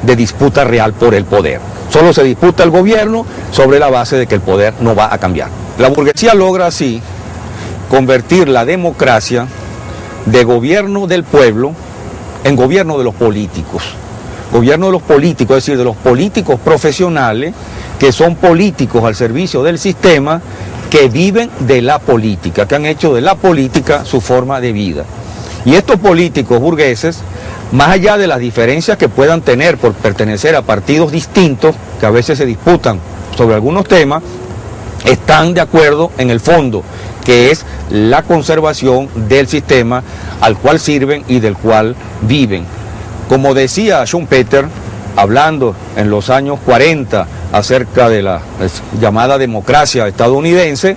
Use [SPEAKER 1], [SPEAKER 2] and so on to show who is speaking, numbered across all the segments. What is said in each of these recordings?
[SPEAKER 1] de disputa real por el poder. Solo se disputa el gobierno sobre la base de que el poder no va a cambiar. La burguesía logra así convertir la democracia de gobierno del pueblo en gobierno de los políticos. Gobierno de los políticos, es decir, de los políticos profesionales que son políticos al servicio del sistema, que viven de la política, que han hecho de la política su forma de vida. Y estos políticos burgueses, más allá de las diferencias que puedan tener por pertenecer a partidos distintos, que a veces se disputan sobre algunos temas, están de acuerdo en el fondo, que es la conservación del sistema al cual sirven y del cual viven. Como decía Schumpeter, hablando en los años 40 acerca de la llamada democracia estadounidense,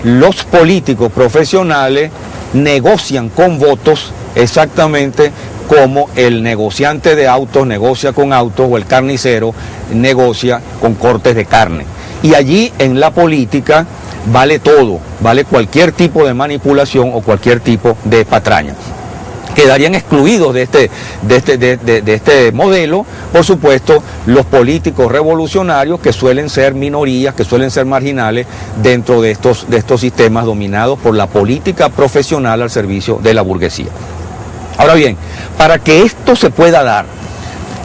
[SPEAKER 1] los políticos profesionales negocian con votos exactamente como el negociante de autos negocia con autos o el carnicero negocia con cortes de carne. Y allí en la política vale todo, vale cualquier tipo de manipulación o cualquier tipo de patraña. Quedarían excluidos de este modelo, por supuesto, los políticos revolucionarios, que suelen ser minorías, que suelen ser marginales dentro de estos sistemas dominados por la política profesional al servicio de la burguesía. Ahora bien, para que esto se pueda dar,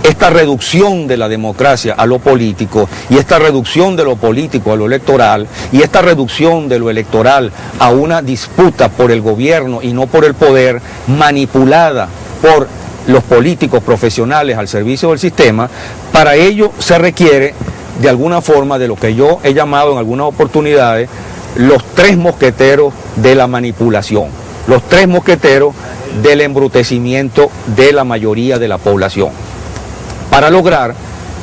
[SPEAKER 1] esta reducción de la democracia a lo político y esta reducción de lo político a lo electoral y esta reducción de lo electoral a una disputa por el gobierno y no por el poder, manipulada por los políticos profesionales al servicio del sistema, para ello se requiere de alguna forma de lo que yo he llamado en algunas oportunidades los tres mosqueteros de la manipulación, los tres mosqueteros del embrutecimiento de la mayoría de la población, para lograr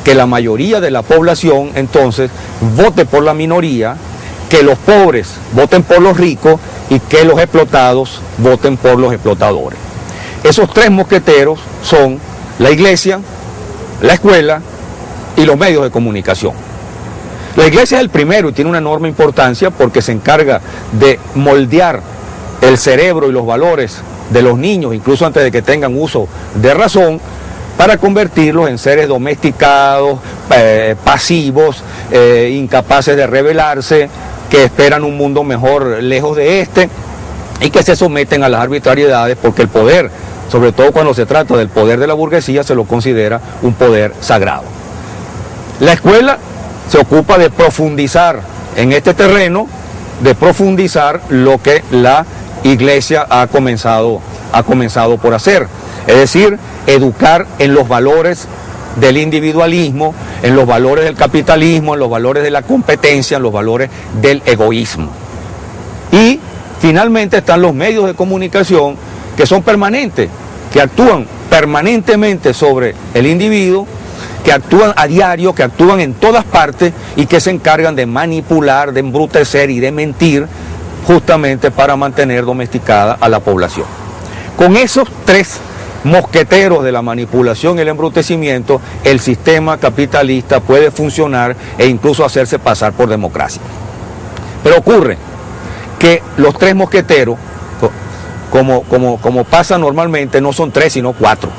[SPEAKER 1] que la mayoría de la población entonces vote por la minoría, que los pobres voten por los ricos y que los explotados voten por los explotadores. Esos tres mosqueteros son la iglesia, la escuela y los medios de comunicación. La iglesia es el primero y tiene una enorme importancia porque se encarga de moldear el cerebro y los valores de los niños, incluso antes de que tengan uso de razón, para convertirlos en seres domesticados, pasivos, incapaces de rebelarse, que esperan un mundo mejor lejos de este y que se someten a las arbitrariedades porque el poder, sobre todo cuando se trata del poder de la burguesía, se lo considera un poder sagrado. La escuela se ocupa de profundizar en este terreno, de profundizar lo que la iglesia ha comenzado por hacer, es decir, educar en los valores del individualismo, en los valores del capitalismo, en los valores de la competencia, en los valores del egoísmo. Y finalmente están los medios de comunicación que son permanentes, que actúan permanentemente sobre el individuo, que actúan a diario, que actúan en todas partes y que se encargan de manipular, de embrutecer y de mentir justamente para mantener domesticada a la población. Con esos tres mosqueteros de la manipulación y el embrutecimiento, el sistema capitalista puede funcionar e incluso hacerse pasar por democracia. Pero ocurre que los tres mosqueteros, como pasa normalmente, no son tres sino cuatro,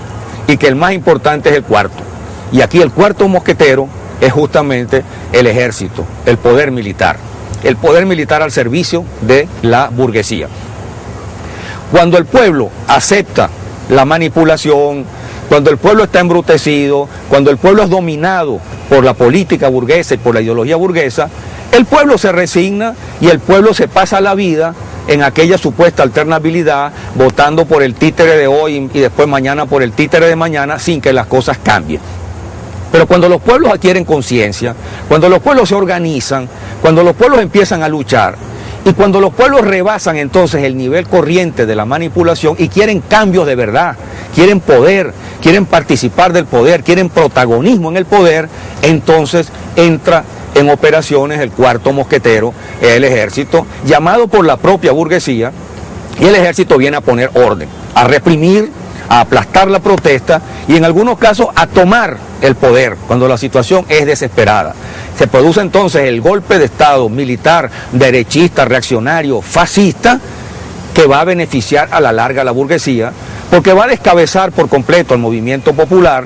[SPEAKER 1] y que el más importante es el cuarto. Y aquí el cuarto mosquetero es justamente el ejército, el poder militar al servicio de la burguesía. Cuando el pueblo acepta la manipulación, cuando el pueblo está embrutecido, cuando el pueblo es dominado por la política burguesa y por la ideología burguesa, el pueblo se resigna y el pueblo se pasa la vida en aquella supuesta alternabilidad, votando por el títere de hoy y después mañana por el títere de mañana, sin que las cosas cambien. Pero cuando los pueblos adquieren conciencia, cuando los pueblos se organizan, cuando los pueblos empiezan a luchar, y cuando los pueblos rebasan entonces el nivel corriente de la manipulación y quieren cambios de verdad, quieren poder, quieren participar del poder, quieren protagonismo en el poder, entonces entra en operaciones el cuarto mosquetero, el ejército, llamado por la propia burguesía, y el ejército viene a poner orden, a reprimir, a aplastar la protesta y en algunos casos a tomar el poder cuando la situación es desesperada. Se produce entonces el golpe de Estado militar, derechista, reaccionario, fascista, que va a beneficiar a la larga a la burguesía, porque va a descabezar por completo al movimiento popular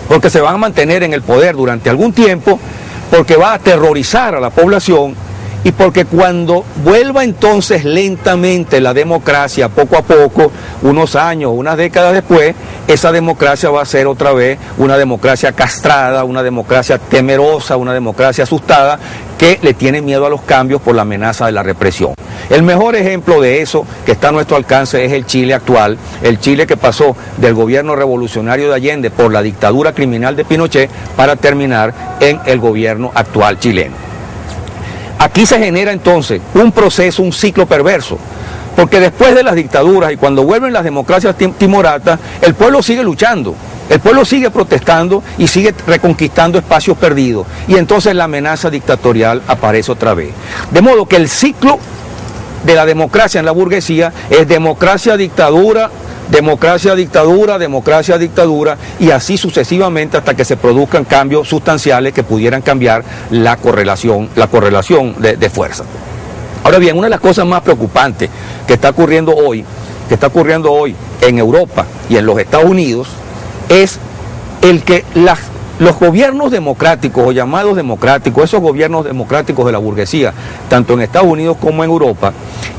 [SPEAKER 1] porque se van a mantener en el poder durante algún tiempo, porque va a aterrorizar a la población y porque cuando vuelva entonces lentamente la democracia, poco a poco, unos años, unas décadas después, esa democracia va a ser otra vez una democracia castrada, una democracia temerosa, una democracia asustada, que le tiene miedo a los cambios por la amenaza de la represión. El mejor ejemplo de eso que está a nuestro alcance es el Chile actual, el Chile que pasó del gobierno revolucionario de Allende por la dictadura criminal de Pinochet para terminar en el gobierno actual chileno. Aquí se genera entonces un proceso, un ciclo perverso, porque después de las dictaduras y cuando vuelven las democracias timoratas, el pueblo sigue luchando, el pueblo sigue protestando y sigue reconquistando espacios perdidos, y entonces la amenaza dictatorial aparece otra vez. De modo que el ciclo de la democracia en la burguesía es democracia, dictadura, democracia, dictadura, democracia, dictadura, y así sucesivamente hasta que se produzcan cambios sustanciales que pudieran cambiar la correlación de fuerza. Ahora bien, una de las cosas más preocupantes que está ocurriendo hoy en Europa y en los Estados Unidos, es el que los gobiernos democráticos o llamados democráticos, esos gobiernos democráticos de la burguesía, tanto en Estados Unidos como en Europa,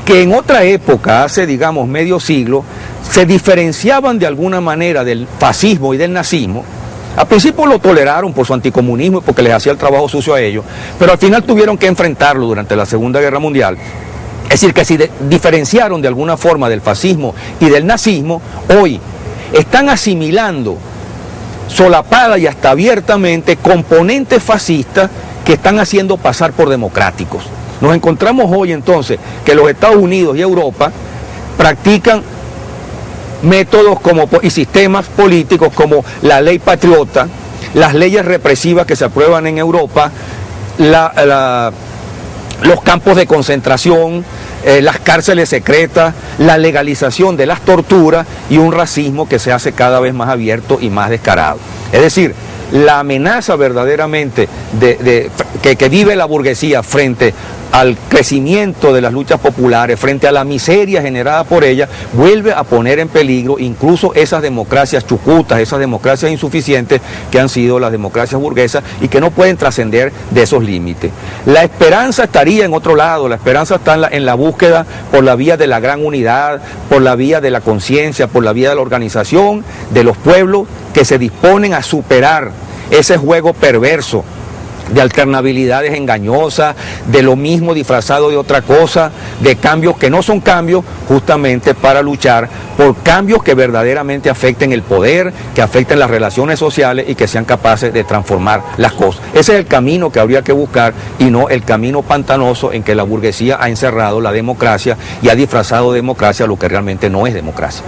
[SPEAKER 1] que en otra época, hace digamos medio siglo, se diferenciaban de alguna manera del fascismo y del nazismo. Al principio lo toleraron por su anticomunismo y porque les hacía el trabajo sucio a ellos, pero al final tuvieron que enfrentarlo durante la Segunda Guerra Mundial. Es decir, que si diferenciaron de alguna forma del fascismo y del nazismo, hoy están asimilando solapada y hasta abiertamente componentes fascistas que están haciendo pasar por democráticos. Nos encontramos hoy entonces que los Estados Unidos y Europa practican métodos y sistemas políticos como la ley patriota, las leyes represivas que se aprueban en Europa, los campos de concentración, las cárceles secretas, la legalización de las torturas y un racismo que se hace cada vez más abierto y más descarado. Es decir, la amenaza verdaderamente que vive la burguesía frente al crecimiento de las luchas populares, frente a la miseria generada por ella, vuelve a poner en peligro incluso esas democracias chucutas, esas democracias insuficientes que han sido las democracias burguesas y que no pueden trascender de esos límites. La esperanza estaría en otro lado, la esperanza está en la búsqueda por la vía de la gran unidad, por la vía de la conciencia, por la vía de la organización de los pueblos que se disponen a superar ese juego perverso de alternabilidades engañosas, de lo mismo disfrazado de otra cosa, de cambios que no son cambios, justamente para luchar por cambios que verdaderamente afecten el poder, que afecten las relaciones sociales y que sean capaces de transformar las cosas. Ese es el camino que habría que buscar y no el camino pantanoso en que la burguesía ha encerrado la democracia y ha disfrazado de democracia lo que realmente no es democracia.